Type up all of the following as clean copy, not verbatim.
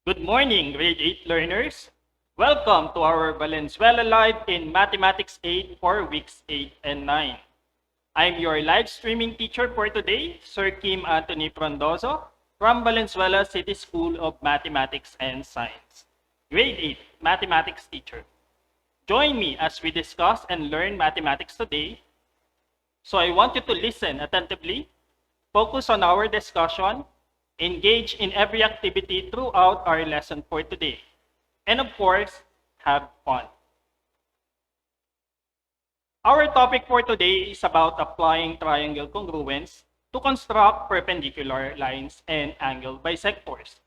Good morning, grade 8 learners. Welcome to our Valenzuela Live in Mathematics 8 for weeks 8 and 9. I'm your live streaming teacher for today, Sir Kim Anthony Frondoso from Valenzuela City School of Mathematics and Science. Grade 8 Mathematics teacher. Join me as we discuss and learn mathematics today. So I want you to listen attentively, focus on our discussion, engage in every activity throughout our lesson for today. And of course, have fun. Our topic for today is about applying triangle congruence to construct perpendicular lines and angle bisectors.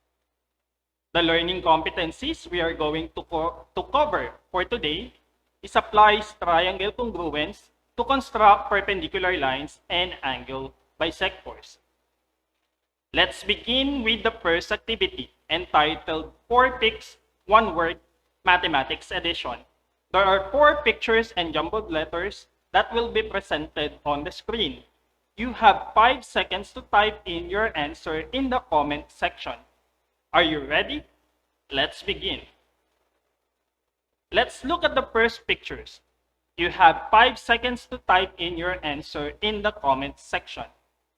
The learning competencies we are going to cover for today is applies triangle congruence to construct perpendicular lines and angle bisectors. Let's begin with the first activity entitled 4 Pics, 1 Word Mathematics Edition. There are 4 pictures and jumbled letters that will be presented on the screen. You have 5 seconds to type in your answer in the comment section. Are you ready? Let's begin. Let's look at the first pictures. You have 5 seconds to type in your answer in the comment section.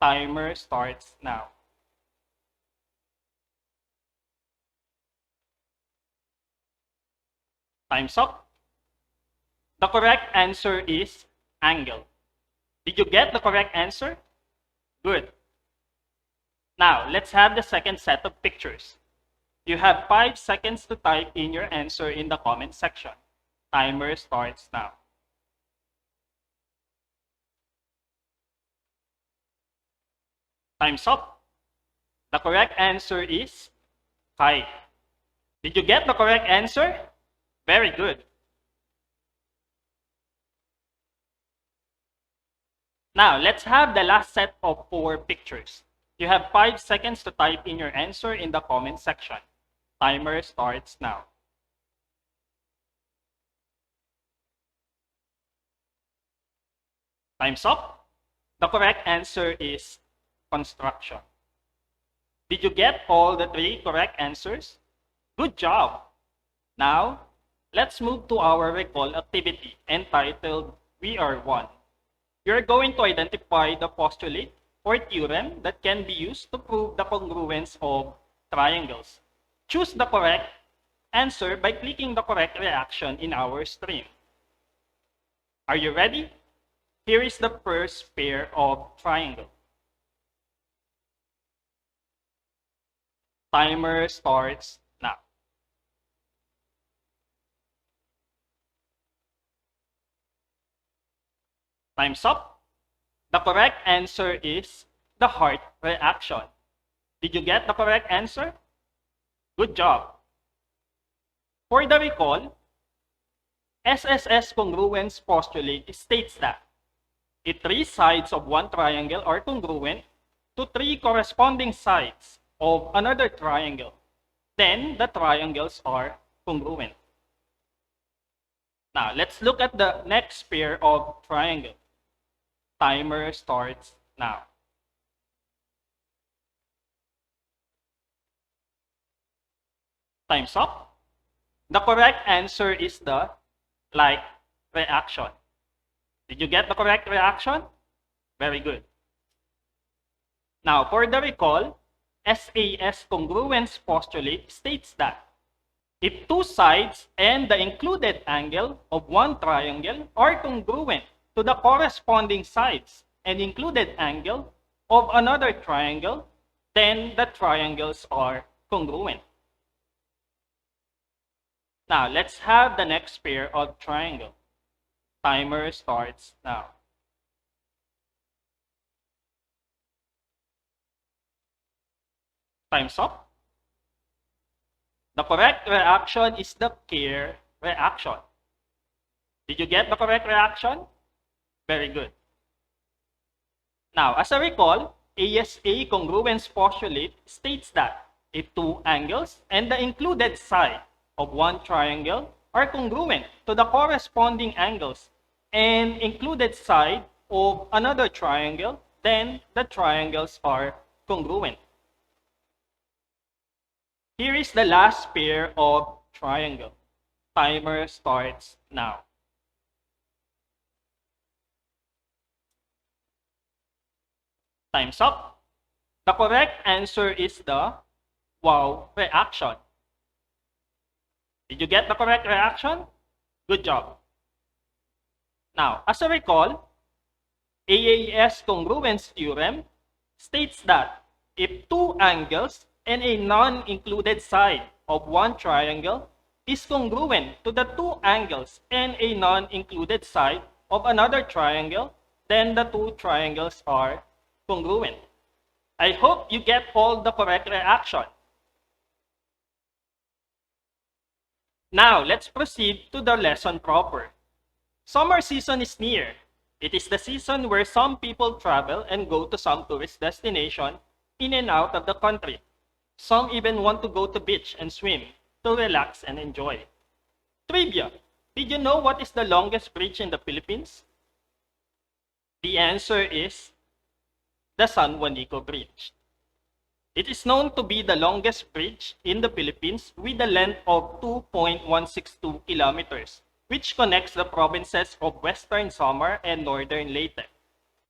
Timer starts now. Time's up. The correct answer is angle. Did you get the correct answer? Good. Now, let's have the second set of pictures. You have 5 seconds to type in your answer in the comment section. Timer starts now. Time's up. The correct answer is kite. Did you get the correct answer? Very good. Now, let's have the last set of 4 pictures. You have 5 seconds to type in your answer in the comment section. Timer starts now. Time's up. The correct answer is construction. Did you get all the 3 correct answers? Good job. Now, let's move to our recall activity entitled We Are One. You're going to identify the postulate or theorem that can be used to prove the congruence of triangles. Choose the correct answer by clicking the correct reaction in our stream. Are you ready? Here is the first pair of triangle. Timer starts now. Time's up. The correct answer is the heart reaction. Did you get the correct answer? Good job. For the recall, SSS congruence postulate states that if 3 sides of one triangle are congruent to 3 corresponding sides of another triangle, then the triangles are congruent. Now, let's look at the next pair of triangle. Timer starts now. Time's up. The correct answer is the like reaction. Did you get the correct reaction? Very good. Now, for the recall, SAS congruence postulate states that if 2 sides and the included angle of one triangle are congruent to the corresponding sides and included angle of another triangle, then the triangles are congruent. Now, let's have the next pair of triangle. Timer starts now. Time's up. The correct reaction is the Kerr reaction. Did you get the correct reaction? Very good. Now, as a recall, ASA congruence postulate states that if 2 angles and the included side of one triangle are congruent to the corresponding angles and included side of another triangle, then the triangles are congruent. Here is the last pair of triangle. Timer starts now. Time's up. The correct answer is the wow reaction. Did you get the correct reaction? Good job. Now, as a recall, AAS congruence theorem states that if two angles and a non-included side of one triangle is congruent to the two angles and a non-included side of another triangle, then the two triangles are congruent. I hope you get all the correct reaction. Now, let's proceed to the lesson proper. Summer season is near. It is the season where some people travel and go to some tourist destination in and out of the country. Some even want to go to beach and swim to relax and enjoy. Trivia. Did you know what is the longest bridge in the Philippines? The answer is the San Juanico Bridge. It is known to be the longest bridge in the Philippines with a length of 2.162 kilometers, which connects the provinces of Western Samar and Northern Leyte.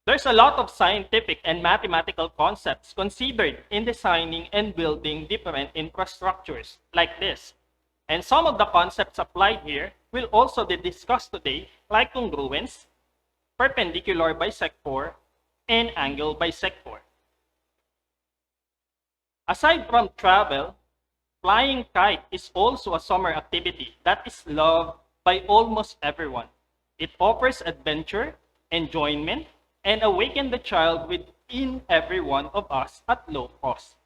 There's a lot of scientific and mathematical concepts considered in designing and building different infrastructures like this. And some of the concepts applied here will also be discussed today, like congruence, perpendicular bisector, and angle bisector. Aside from travel, flying kite is also a summer activity that is loved by almost everyone. It offers adventure, enjoyment, and awakens the child within every one of us at low cost.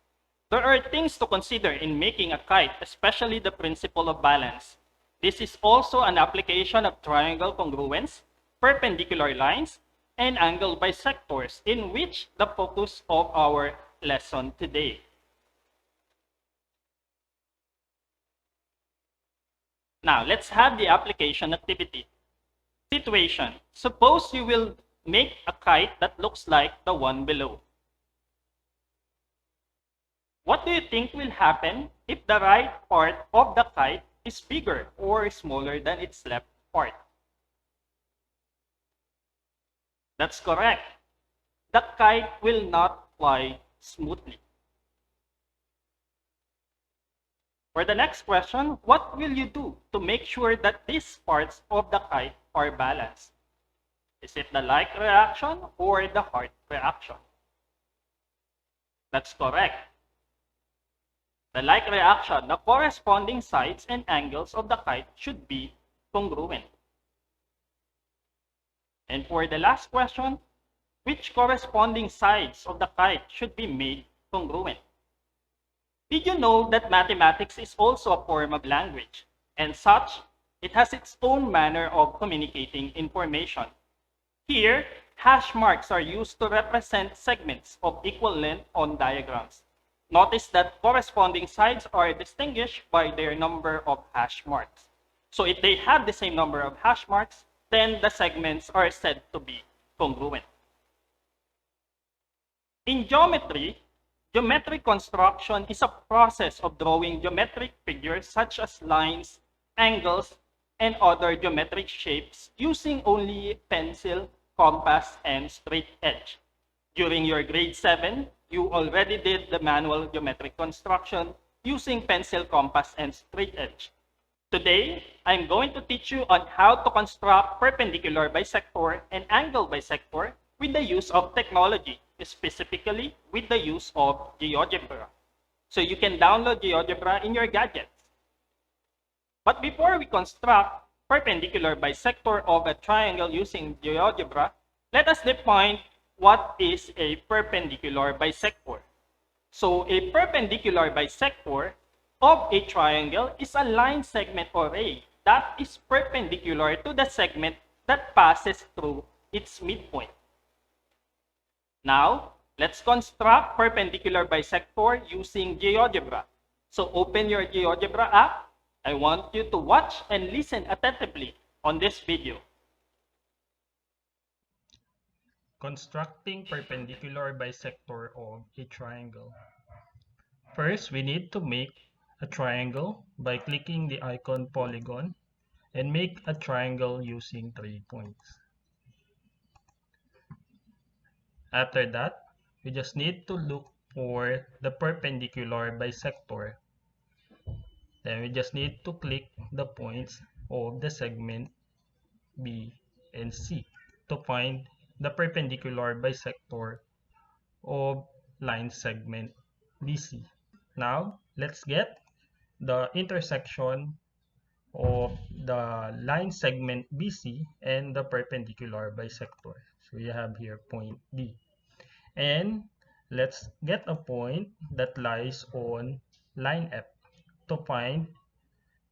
There are things to consider in making a kite, especially the principle of balance. This is also an application of triangle congruence, perpendicular lines, and angle bisectors, in which the focus of our lesson today. Now, let's have the application activity. Situation. Suppose you will make a kite that looks like the one below. What do you think will happen if the right part of the kite is bigger or smaller than its left part? That's correct. The kite will not fly smoothly. For the next question, what will you do to make sure that these parts of the kite are balanced? Is it the like reaction or the heart reaction? That's correct. The like reaction, the corresponding sides and angles of the kite should be congruent. And for the last question, which corresponding sides of the kite should be made congruent? Did you know that mathematics is also a form of language? And such, it has its own manner of communicating information. Here, hash marks are used to represent segments of equal length on diagrams. Notice that corresponding sides are distinguished by their number of hash marks. So if they have the same number of hash marks, then the segments are said to be congruent. In geometry, geometric construction is a process of drawing geometric figures such as lines, angles, and other geometric shapes using only pencil, compass, and straight edge. During your grade 7, you already did the manual geometric construction using pencil, compass, and straight edge. Today, I'm going to teach you on how to construct perpendicular bisector and angle bisector with the use of technology, specifically with the use of GeoGebra. So you can download GeoGebra in your gadgets. But before we construct perpendicular bisector of a triangle using GeoGebra, let us define what is a perpendicular bisector. So a perpendicular bisector of a triangle is a line segment or ray that is perpendicular to the segment that passes through its midpoint. Now, let's construct perpendicular bisector using GeoGebra. So open your GeoGebra app. I want you to watch and listen attentively on this video. Constructing perpendicular bisector of a triangle. First, we need to make a triangle by clicking the icon polygon and make a triangle using 3 points. After that, we just need to look for the perpendicular bisector. Then we just need to click the points of the segment B and C to find the perpendicular bisector of line segment BC. Now, let's get the intersection of the line segment BC and the perpendicular bisector. So we have here point D. And let's get a point that lies on line F to find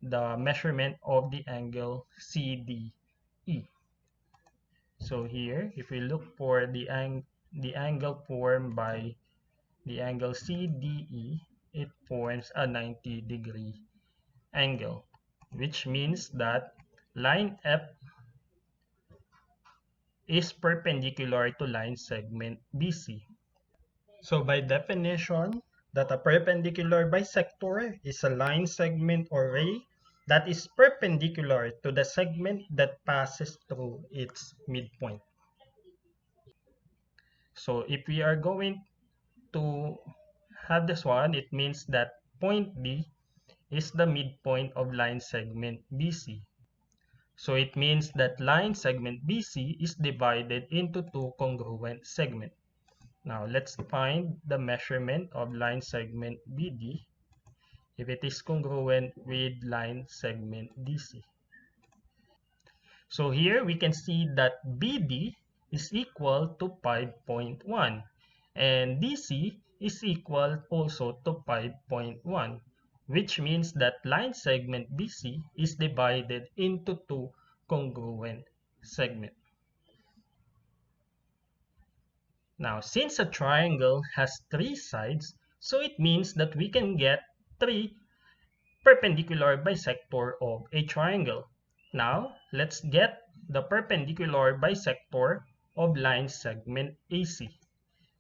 the measurement of the angle CDE. So here, if we look for the angle formed by the angle CDE, it forms a 90-degree angle, which means that line F is perpendicular to line segment BC. So by definition, that a perpendicular bisector is a line segment or ray that is perpendicular to the segment that passes through its midpoint. So if we are going to have this one, it means that point B is the midpoint of line segment BC. So it means that line segment BC is divided into two congruent segments. Now let's find the measurement of line segment BD if it is congruent with line segment DC. So here we can see that BD is equal to 5.1 and DC is equal also to 5.1, which means that line segment BC is divided into two congruent segments. Now, since a triangle has 3 sides, so it means that we can get 3 perpendicular bisector of a triangle. Now, let's get the perpendicular bisector of line segment AC.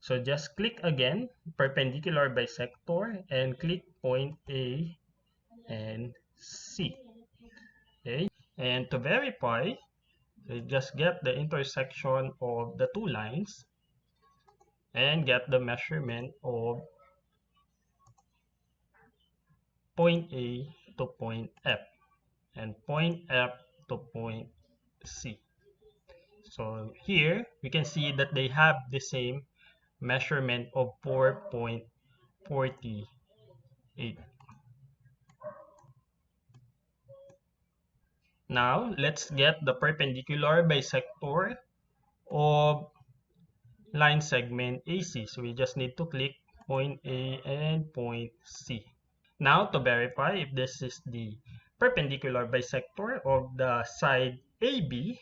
So just click again, perpendicular bisector, and click point A and C. Okay, and to verify, we just get the intersection of the two lines and get the measurement of point A to point F and point F to point C. So here we can see that they have the same measurement of 4.48. Now let's get the perpendicular bisector of line segment AC. So we just need to click point A and point C. Now to verify if this is the perpendicular bisector of the side AB,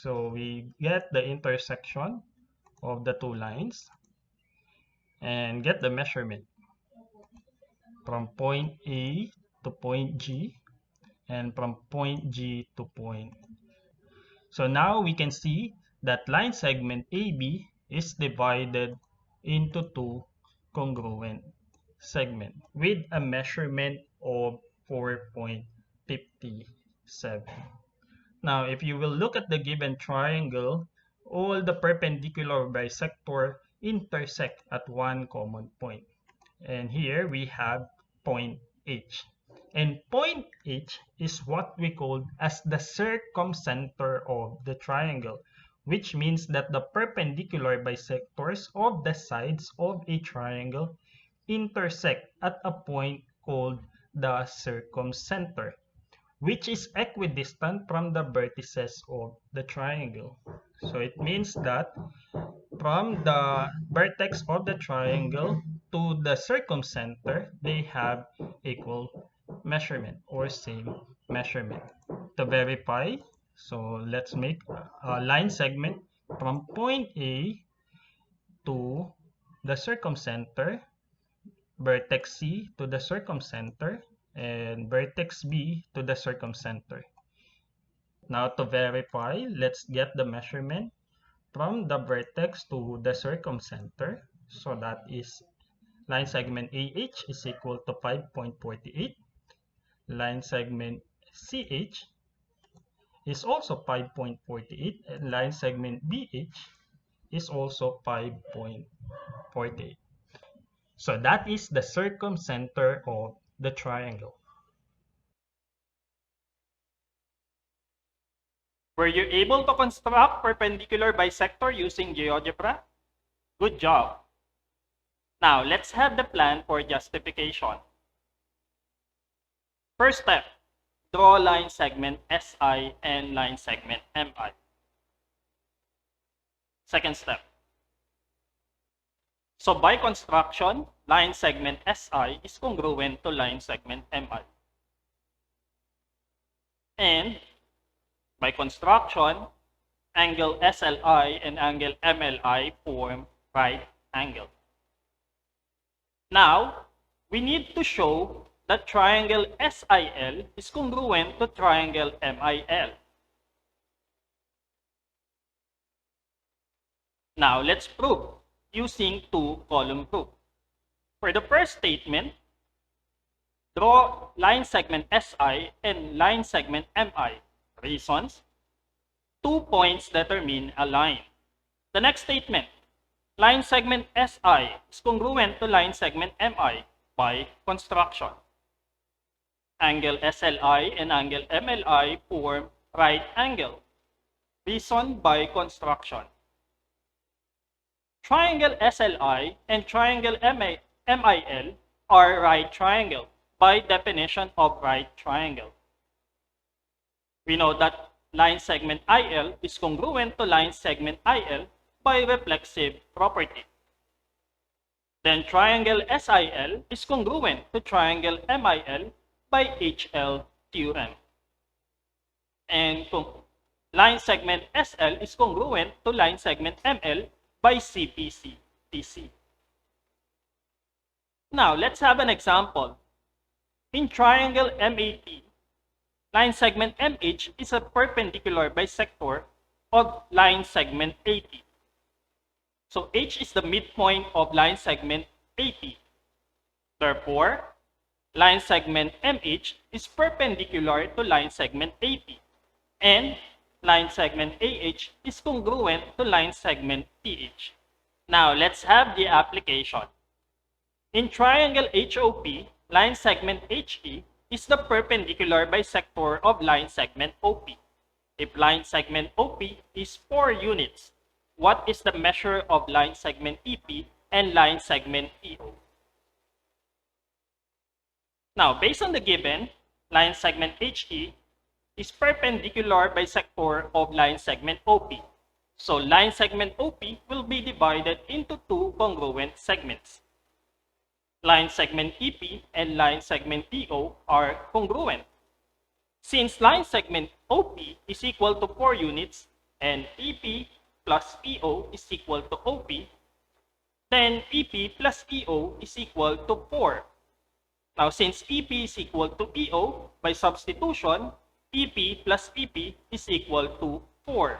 so we get the intersection of the two lines and get the measurement from point A to point G and from point G to point. So now we can see that line segment AB is divided into two congruent segments with a measurement of 4.57. Now, if you will look at the given triangle, all the perpendicular bisector intersect at one common point. And here we have point H. And point H is what we call as the circumcenter of the triangle, which means that the perpendicular bisectors of the sides of a triangle intersect at a point called the circumcenter, which is equidistant from the vertices of the triangle. So it means that from the vertex of the triangle to the circumcenter, they have equal measurement or same measurement. To verify, so let's make a line segment from point A to the circumcenter, vertex C to the circumcenter, and vertex B to the circumcenter. Now to verify, let's get the measurement from the vertex to the circumcenter. So that is line segment AH is equal to 5.48. Line segment CH is also 5.48, and line segment BH is also 5.48. So that is the circumcenter of the triangle. Were you able to construct perpendicular bisector using GeoGebra? Good job. Now, let's have the plan for justification. First step, draw line segment SI and line segment MI. Second step. So by construction, line segment SI is congruent to line segment MI. And by construction, angle SLI and angle MLI form right angle. Now, we need to show that triangle SIL is congruent to triangle MIL. Now, let's prove using two-column proof. For the first statement, draw line segment SI and line segment MI. Reasons: 2 points determine a line. The next statement, line segment SI is congruent to line segment MI by construction. Angle SLI and angle MLI form right angle. Reason by construction. Triangle SLI and triangle MIL are right triangle by definition of right triangle. We know that line segment IL is congruent to line segment IL by reflexive property. Then triangle SIL is congruent to triangle MIL by HL theorem. And line segment SL is congruent to line segment ML by CPC TC. Now, let's have an example. In triangle MAT, line segment MH is a perpendicular bisector of line segment AT. So H is the midpoint of line segment AT. Therefore, line segment MH is perpendicular to line segment AT, and line segment AH is congruent to line segment TH. Now, let's have the application. In triangle HOP, line segment HE is the perpendicular bisector of line segment OP. If line segment OP is 4 units, what is the measure of line segment EP and line segment EO? Now, based on the given, line segment HE is perpendicular bisector of line segment OP. So line segment OP will be divided into 2 congruent segments. Line segment EP and line segment EO are congruent. Since line segment OP is equal to 4 units and EP plus EO is equal to OP, then EP plus EO is equal to 4. Now, since EP is equal to EO, by substitution, EP plus EP is equal to 4.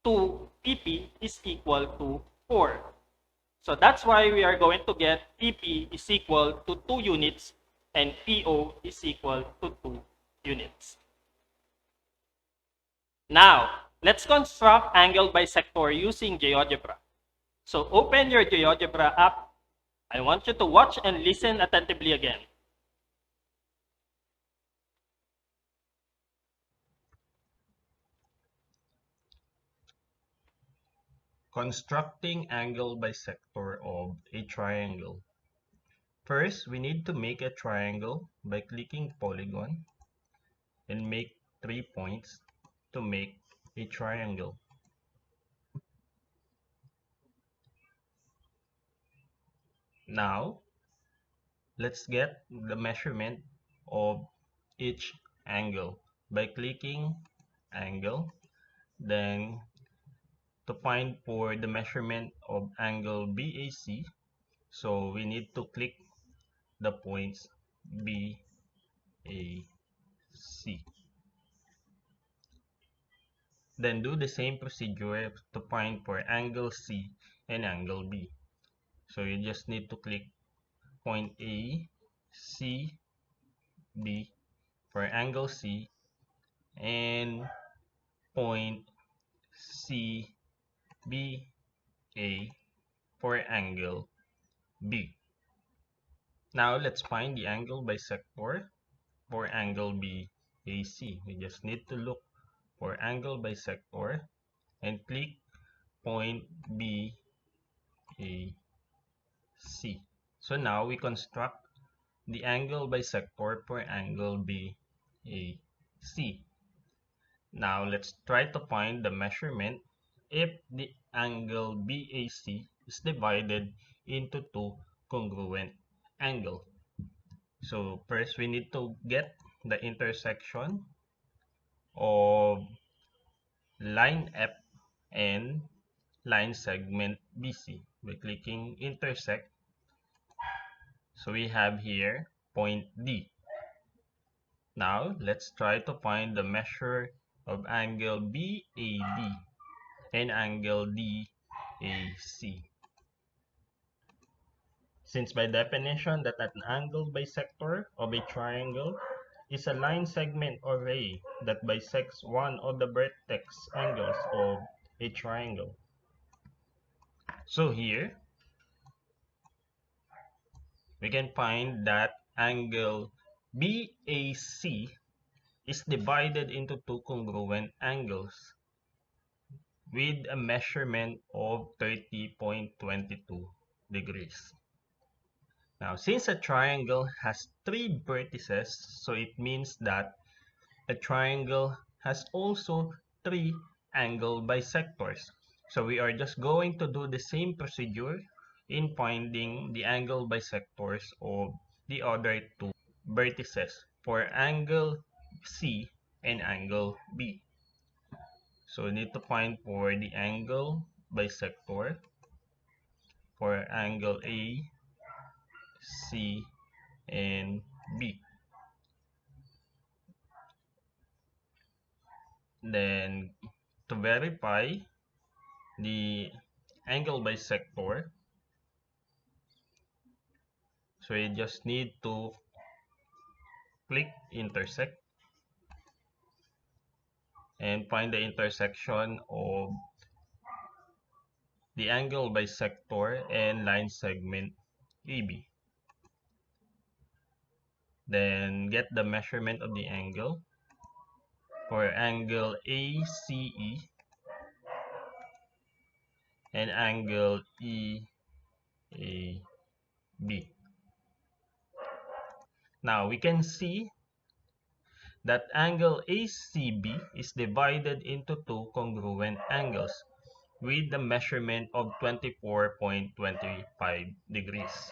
2 EP is equal to 4. So that's why we are going to get EP is equal to 2 units and EO is equal to 2 units. Now, let's construct angle bisector using GeoGebra. So open your GeoGebra app. I want you to watch and listen attentively again. Constructing angle bisector of a triangle. First, we need to make a triangle by clicking polygon and make 3 points to make a triangle. Now, let's get the measurement of each angle by clicking angle. Then, to find for the measurement of angle BAC, so we need to click the points B, A, C. Then do the same procedure to find for angle C and angle B. So you just need to click point A, C, B for angle C, and point C, B, A for angle B. Now let's find the angle bisector for angle BAC. We just need to look for angle bisector and click point BAC. So now we construct the angle bisector for angle BAC. Now let's try to find the measurement if the angle BAC is divided into two congruent angles. So first we need to get the intersection of line F and line segment BC by clicking intersect. So we have here point D. Now let's try to find the measure of angle BAD and angle DAC. Since by definition that an angle bisector of a triangle is a line segment or ray that bisects one of the vertex angles of a triangle. So here, we can find that angle BAC is divided into two congruent angles with a measurement of 30.22 degrees. Now, since a triangle has three vertices, so it means that a triangle has also three angle bisectors. So we are just going to do the same procedure in finding the angle bisectors of the other two vertices for angle C and angle B. So we need to find for the angle bisector for angle A, C, and B. Then to verify the angle bisector, so you just need to click intersect and find the intersection of the angle bisector and line segment AB. Then get the measurement of the angle for angle ACE and angle EAB. Now we can see that angle ACB is divided into two congruent angles with the measurement of 24.25 degrees.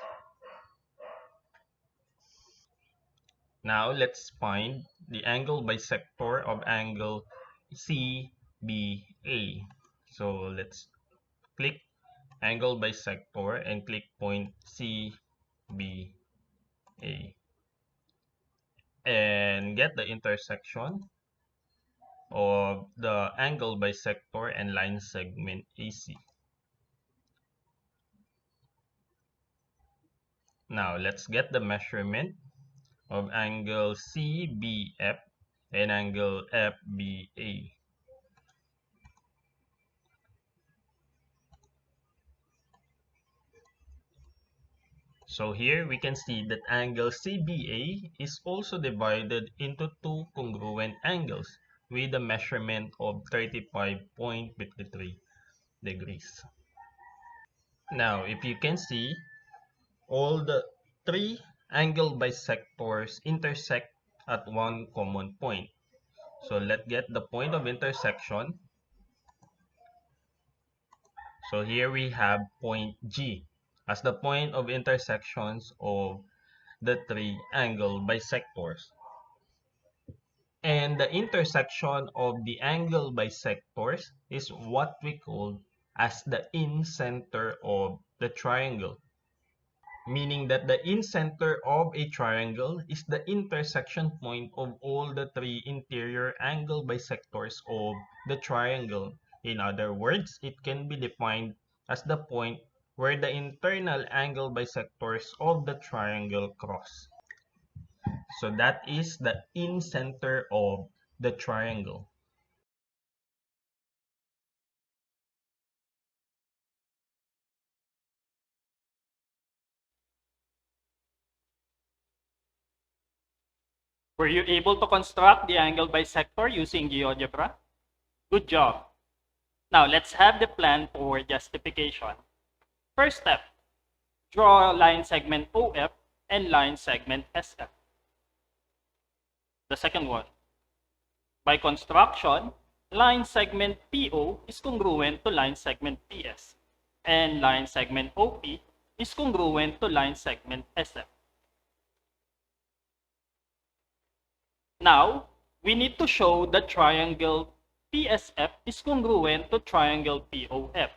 Now let's find the angle bisector of angle CBA. So let's click angle bisector and click point CBA and get the intersection of the angle bisector and line segment AC. Now let's get the measurement of angle CBF and angle FBA. So here we can see that angle CBA is also divided into two congruent angles with a measurement of 35.53 degrees. Now, if you can see, all the three angle bisectors intersect at one common point. So let's get the point of intersection. So here we have point G as the point of intersections of the three angle bisectors. And the intersection of the angle bisectors is what we call as the incenter of the triangle. Meaning that the incenter of a triangle is the intersection point of all the three interior angle bisectors of the triangle. In other words, it can be defined as the point where the internal angle bisectors of the triangle cross. So that is the in-center of the triangle. Were you able to construct the angle bisector using GeoGebra? Good job. Now let's have the plan for justification. First step, draw line segment OF and line segment SF. The second one, by construction, line segment PO is congruent to line segment PS, and line segment OP is congruent to line segment SF. Now, we need to show that triangle PSF is congruent to triangle POF.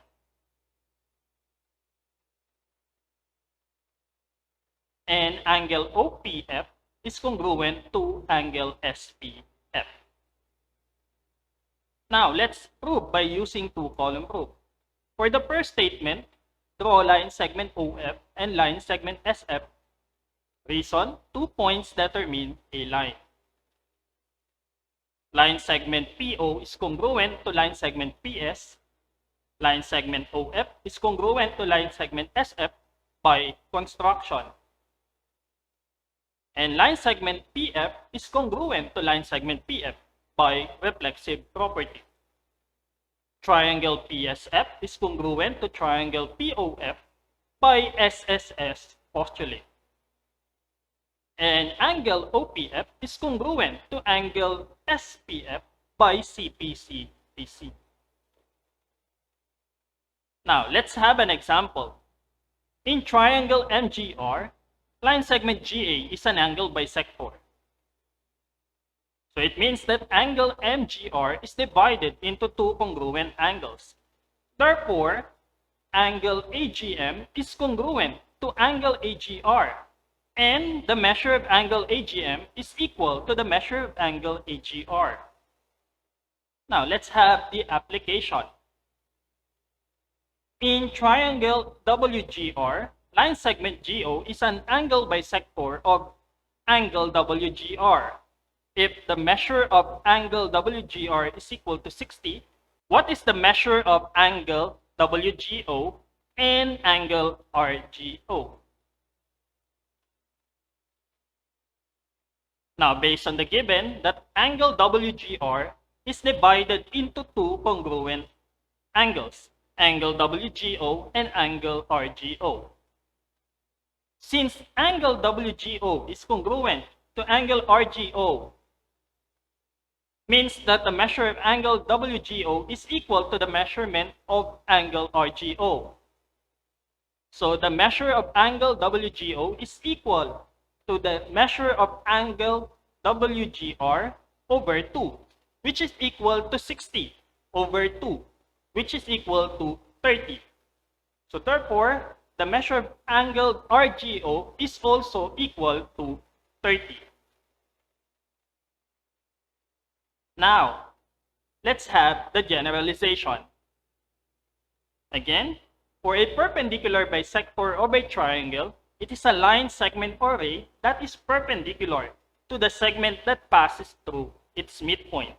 And angle OPF is congruent to angle SPF. Now, let's prove by using two-column proof. For the first statement, draw line segment OF and line segment SF. Reason, 2 points determine a line. Line segment PO is congruent to line segment PS. Line segment OF is congruent to line segment SF by construction. And line segment PF is congruent to line segment PF by reflexive property. Triangle PSF is congruent to triangle POF by SSS postulate. And angle OPF is congruent to angle SPF by CPC-PC. Now, let's have an example. In triangle MGR, line segment GA is an angle bisector. So it means that angle MGR is divided into two congruent angles. Therefore, angle AGM is congruent to angle AGR. And the measure of angle AGM is equal to the measure of angle AGR. Now, let's have the application. In triangle WGR, line segment GO is an angle bisector of angle WGR. If the measure of angle WGR is equal to 60, what is the measure of angle WGO and angle RGO? Now, based on the given that angle WGR is divided into two congruent angles, angle WGO and angle RGO. Since angle WGO is congruent to angle RGO, means that the measure of angle WGO is equal to the measurement of angle RGO. So the measure of angle WGO is equal to the measure of angle WGR over 2, which is equal to 60 over 2, which is equal to 30. So therefore, the measure of angle RGO is also equal to 30. Now, let's have the generalization. Again, for a perpendicular bisector of a triangle, it is a line segment or ray that is perpendicular to the segment that passes through its midpoint.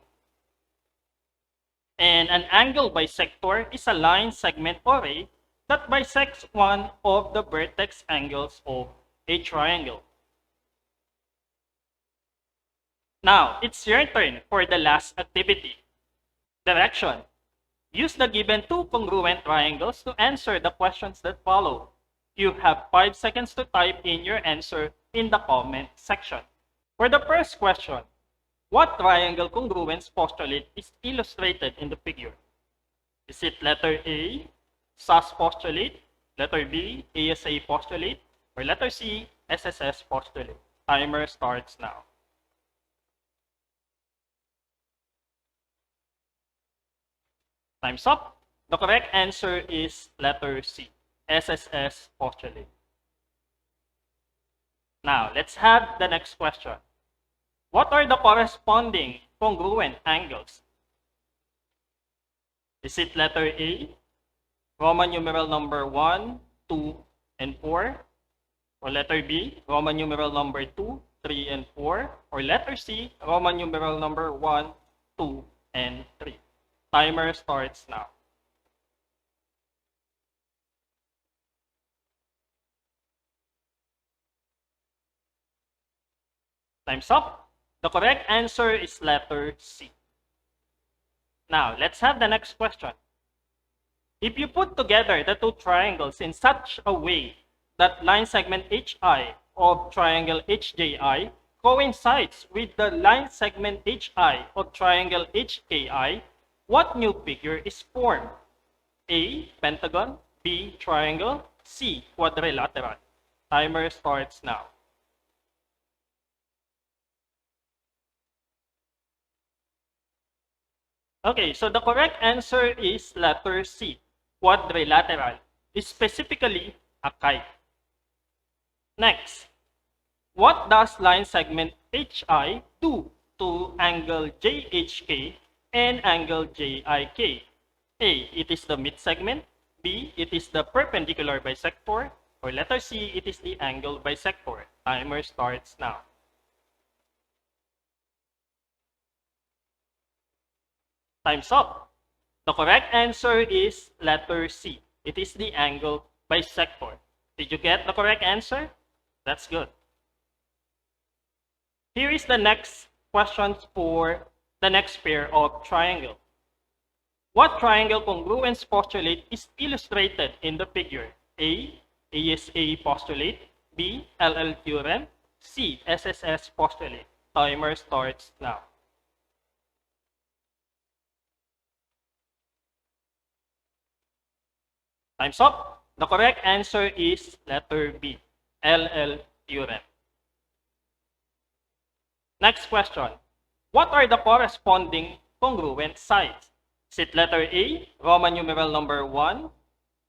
And an angle bisector is a line segment or ray that bisects one of the vertex angles of a triangle. Now, it's your turn for the last activity. Direction. Use the given two congruent triangles to answer the questions that follow. You have 5 seconds to type in your answer in the comment section. For the first question, what triangle congruence postulate is illustrated in the figure? Is it letter A, SAS postulate, letter B, ASA postulate, or letter C, SSS postulate? Timer starts now. Time's up. The correct answer is letter C, SSS postulate. Now, let's have the next question. What are the corresponding congruent angles? Is it letter A, Roman numeral number 1, 2, and 4? Or letter B, Roman numeral number 2, 3, and 4? Or letter C, Roman numeral number 1, 2, and 3? Timer starts now. Time's up. The correct answer is letter C. Now, let's have the next question. If you put together the two triangles in such a way that line segment HI of triangle HJI coincides with the line segment HI of triangle HKI, what new figure is formed? A, pentagon, B, triangle, C, quadrilateral. Timer starts now. Okay, so the correct answer is letter C, quadrilateral, specifically a kite. Next, what does line segment HI do to angle JHK and angle JIK? A, it is the mid-segment. B, it is the perpendicular bisector. Or letter C, it is the angle bisector. Timer starts now. Time's up. The correct answer is letter C. It is the angle bisector. Did you get the correct answer? That's good. Here is the next question for the next pair of triangle. What triangle congruence postulate is illustrated in the figure? A, ASA postulate. B, LL theorem. C, SSS postulate. Timer starts now. Time's up. The correct answer is letter B, LL theorem. Next question. What are the corresponding congruent sides? Is it letter A, Roman numeral number 1,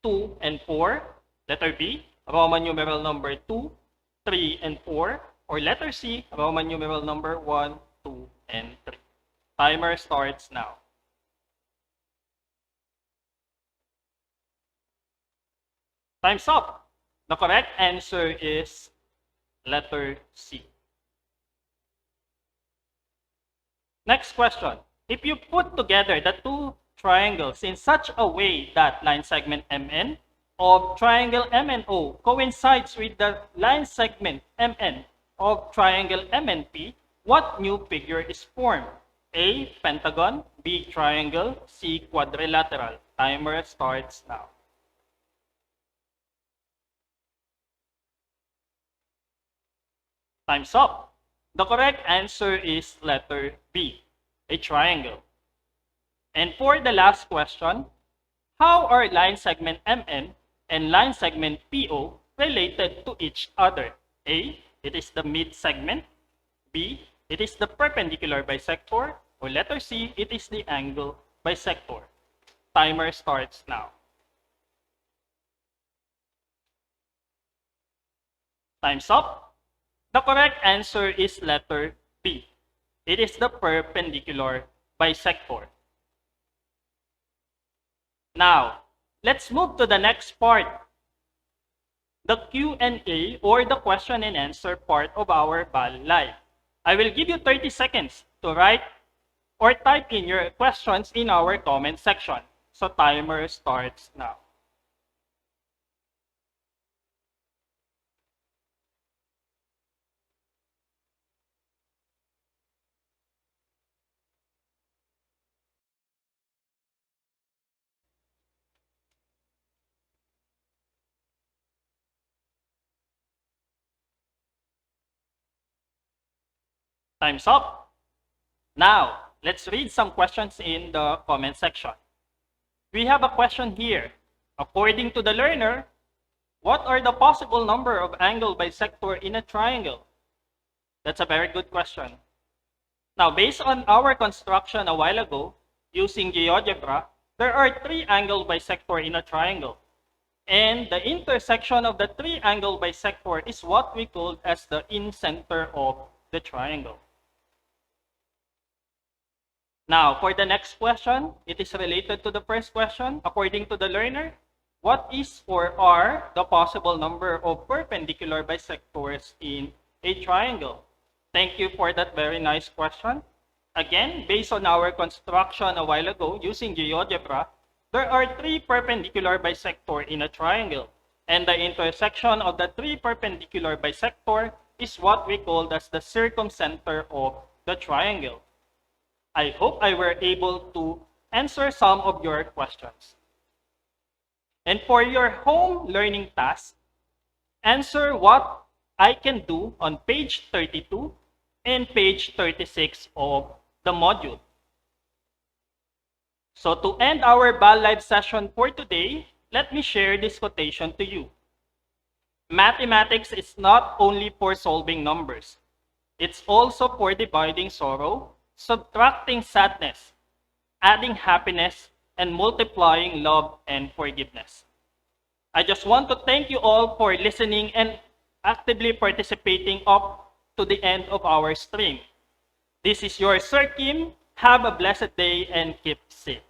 2, and 4? Letter B, Roman numeral number 2, 3, and 4? Or letter C, Roman numeral number 1, 2, and 3? Timer starts now. Time's up. The correct answer is letter C. Next question. If you put together the two triangles in such a way that line segment MN of triangle MNO coincides with the line segment MN of triangle MNP, what new figure is formed? A, pentagon. B, triangle. C, quadrilateral. Timer starts now. Time's up. The correct answer is letter B, a triangle. And for the last question, how are line segment MN and line segment PO related to each other? A, it is the mid-segment. B, it is the perpendicular bisector. Or letter C, it is the angle bisector. Timer starts now. Time's up. The correct answer is letter B. It is the perpendicular bisector. Now, let's move to the next part, the Q&A or the question and answer part of our BAL Live. I will give you 30 seconds to write or type in your questions in our comment section. So timer starts now. Time's up. Now, let's read some questions in the comment section. We have a question here. According to the learner, what are the possible number of angle bisector in a triangle? That's a very good question. Now, based on our construction a while ago, using GeoGebra, there are 3 angle bisector in a triangle. And the intersection of the 3 angle bisector is what we call as the incenter of the triangle. Now, for the next question, it is related to the first question. According to the learner, What is or are the possible number of perpendicular bisectors in a triangle? Thank you for that very nice question. Again, based on our construction a while ago using GeoGebra, there are 3 perpendicular bisectors in a triangle, and the intersection of the 3 perpendicular bisectors is what we call as the circumcenter of the triangle. I hope I were able to answer some of your questions. And for your home learning task, answer what I can do on page 32 and page 36 of the module. So to end our BAL Live session for today, let me share this quotation to you. Mathematics is not only for solving numbers. It's also for dividing sorrow, subtracting sadness, adding happiness, and multiplying love and forgiveness. I just want to thank you all for listening and actively participating up to the end of our stream. This is your Sir Kim. Have a blessed day and keep safe.